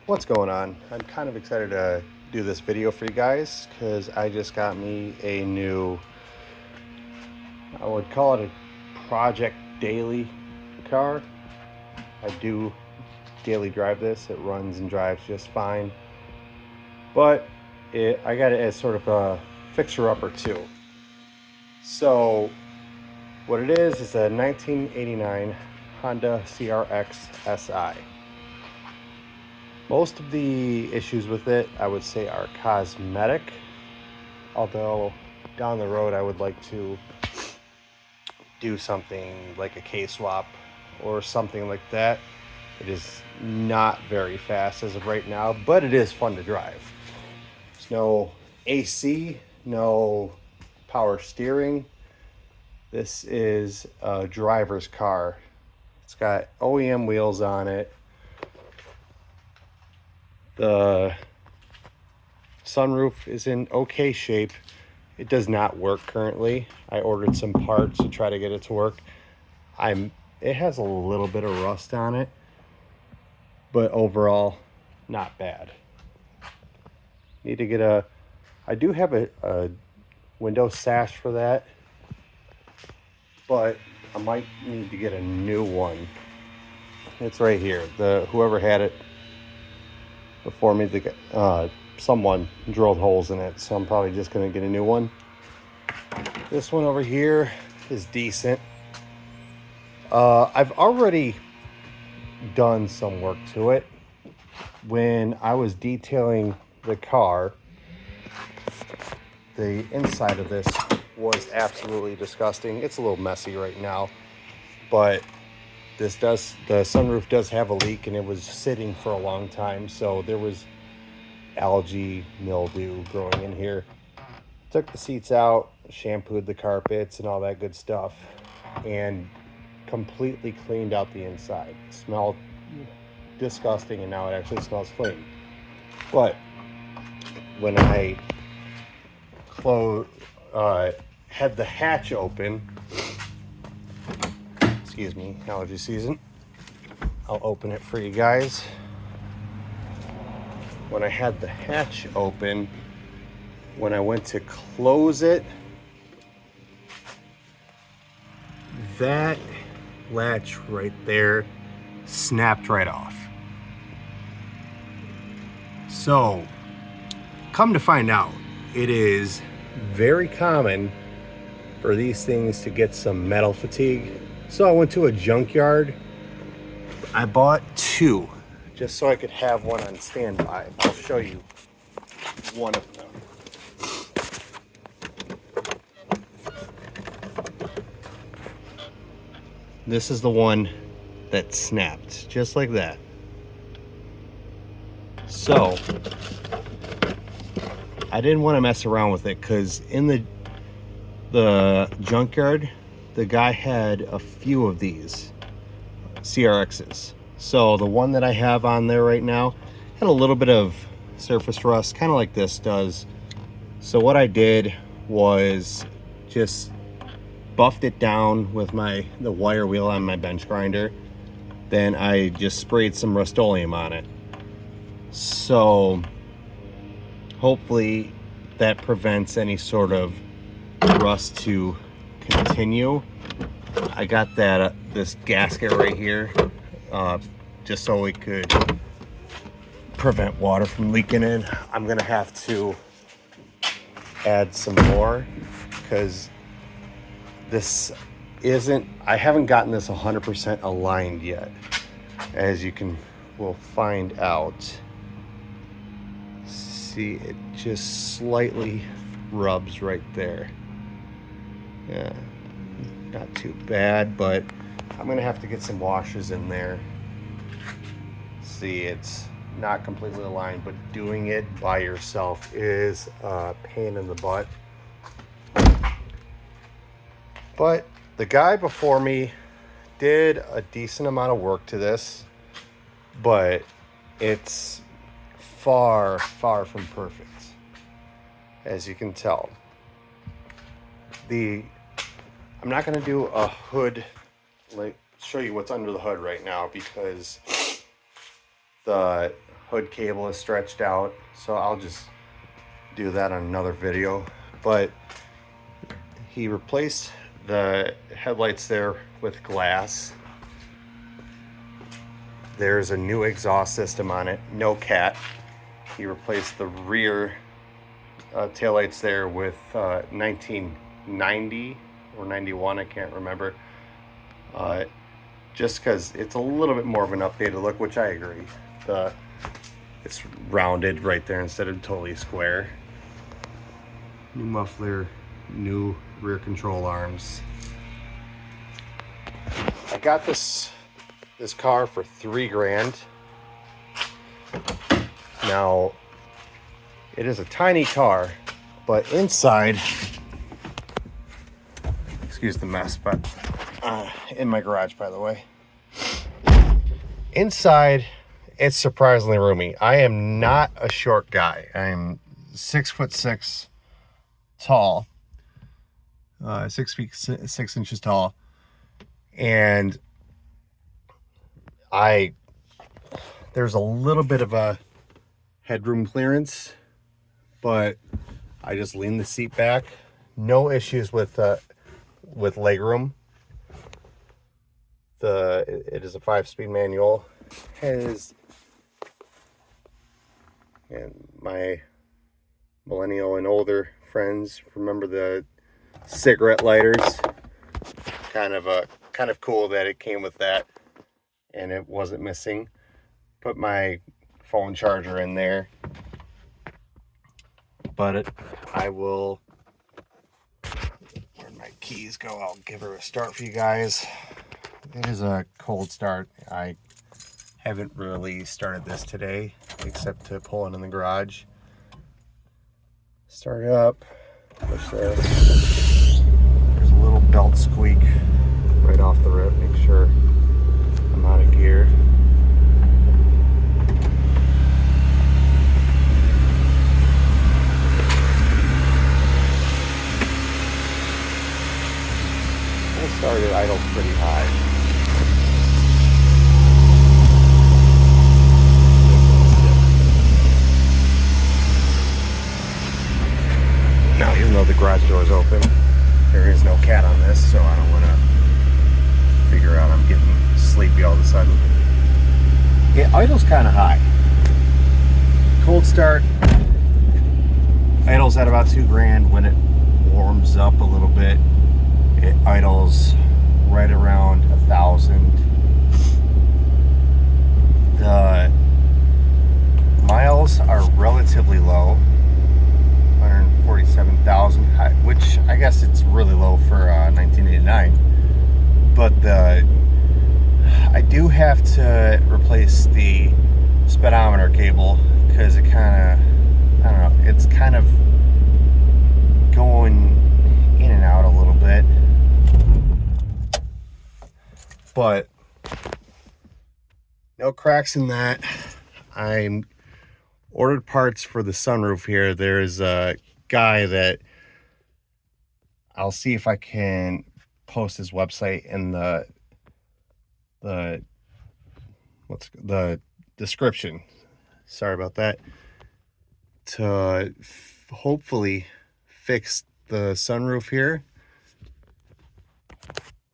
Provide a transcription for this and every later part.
What's going on? I'm kind of excited to do this video for you guys because I just got me a new, I would call it a project daily car. I do daily drive this. It runs and drives just fine, but I got it as sort of a fixer-upper too. So what it is a 1989 Honda CRX SI. Most of the issues with it, I would say, are cosmetic, although down the road I would like to do something like a K-swap or something like that. It is not very fast as of right now, but it is fun to drive. There's no AC, no power steering. This is a driver's car. It's got OEM wheels on it. The sunroof is in okay shape. It does not work currently. I ordered some parts to try to get it to work. It has a little bit of rust on it, but overall, not bad. Need to get I do have a window sash for that, but I might need to get a new one. It's right here. Whoever had it before me, someone drilled holes in it, so I'm probably just gonna get a new one. This one over here is decent. I've already done some work to it. When I was detailing the car, the inside of this was absolutely disgusting. It's a little messy right now, but the sunroof does have a leak, and it was sitting for a long time, so there was algae mildew growing in here. Took the seats out, shampooed the carpets and all that good stuff, and completely cleaned out the inside. It smelled disgusting, and now it actually smells clean. But when I had the hatch open, excuse me, allergy season, I'll open it for you guys. When I had the hatch open, when I went to close it, that latch right there snapped right off. So, come to find out, it is very common for these things to get some metal fatigue. So I went to a junkyard. I bought two just so I could have one on standby. I'll show you one of them. This is the one that snapped, just like that. So, I didn't want to mess around with it because in the junkyard, the guy had a few of these CRXs. So the one that I have on there right now had a little bit of surface rust, kind of like this does. So what I did was just buffed it down with the wire wheel on my bench grinder. Then I just sprayed some Rust-Oleum on it. So hopefully that prevents any sort of rust to continue. I got this gasket right here, just so we could prevent water from leaking in. I'm gonna have to add some more because I haven't gotten this 100% aligned yet. As we'll find out. See, it just slightly rubs right there. Yeah, not too bad, but I'm gonna have to get some washers in there. See, it's not completely aligned, but doing it by yourself is a pain in the butt. But the guy before me did a decent amount of work to this, but it's far, far from perfect, as you can tell. I'm not going to do a hood, show you what's under the hood right now, because the hood cable is stretched out, so I'll just do that on another video. But he replaced the headlights there with glass. There's a new exhaust system on it, no cat. He replaced the rear taillights there with 1990 or 91, I can't remember. Just because it's a little bit more of an updated look, which I agree. It's rounded right there instead of totally square. New muffler, new rear control arms. I got this car for $3 grand. Now, it is a tiny car, but inside, excuse the mess, but in my garage, by the way. Inside, it's surprisingly roomy. I am not a short guy. I'm 6'6" tall, 6 feet 6 inches tall, and there's a little bit of a headroom clearance, but I just lean the seat back. No issues with legroom. It is a 5-speed manual. And my millennial and older friends remember the cigarette lighters. Kind of cool that it came with that and it wasn't missing. Put my phone charger in there. But I will, where'd my keys go? I'll give her a start for you guys. It is a cold start. I haven't really started this today except to pull it in the garage. Start it up. Push this. There's a little belt squeak right off the rip. Make sure I'm out of gear. It started idle pretty high. Now, even though the garage door is open, there is no cat on this, so I don't want to figure out I'm getting sleepy all of a sudden. It idles kind of high. Cold start, idles at about $2 grand. When it warms up a little bit, it idles right around 1,000. The miles are relatively low. 147,000, which I guess it's really low for 1989. But I do have to replace the speedometer cable because it kind of, I don't know, it's kind of going in and out a little bit. But no cracks in that. I'm ordered parts for the sunroof here. There's a guy that I'll see if I can post his website in the description. Sorry about that. To hopefully fix the sunroof here.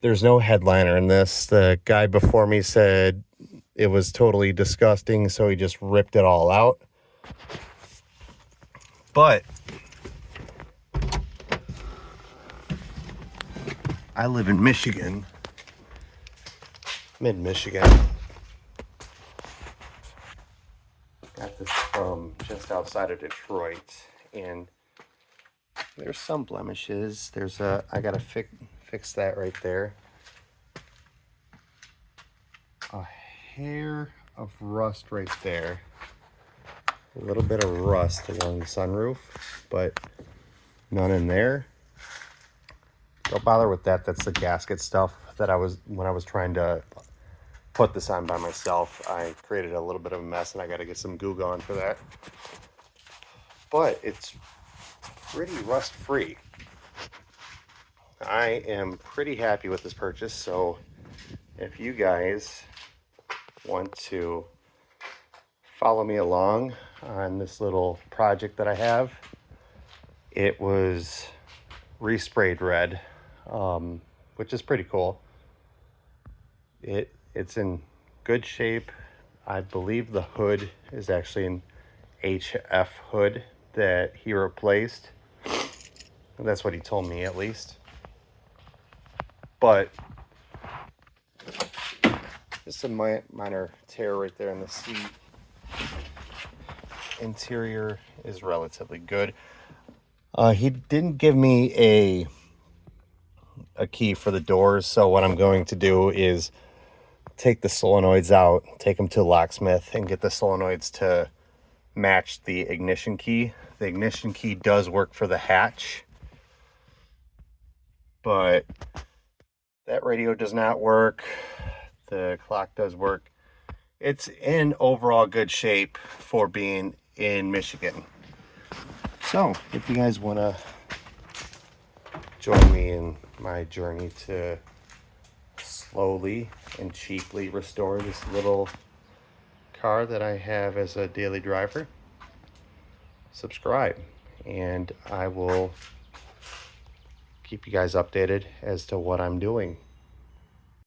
There's no headliner in this. The guy before me said it was totally disgusting, so he just ripped it all out. But I live in Michigan, mid-Michigan. Got this from just outside of Detroit, and there's some blemishes. I gotta fix that right there. A hair of rust right there. A little bit of rust along the sunroof, but none in there. Don't bother with that. That's the gasket stuff that when I was trying to put this on by myself, I created a little bit of a mess and I got to get some goo going for that. But it's pretty rust free. I am pretty happy with this purchase. So if you guys want to follow me along on this little project that I have. It was resprayed red, which is pretty cool. It's in good shape. I believe the hood is actually an HF hood that he replaced. That's what he told me, at least. But just a minor tear right there in the seat. Interior is relatively good. He didn't give me a key for the doors, so what I'm going to do is take the solenoids out, take them to a locksmith, and get the solenoids to match the ignition key. The ignition key does work for the hatch, but that radio does not work. The clock does work. It's in overall good shape for being in Michigan. So if you guys want to join me in my journey to slowly and cheaply restore this little car that I have as a daily driver, subscribe, and I will keep you guys updated as to what I'm doing.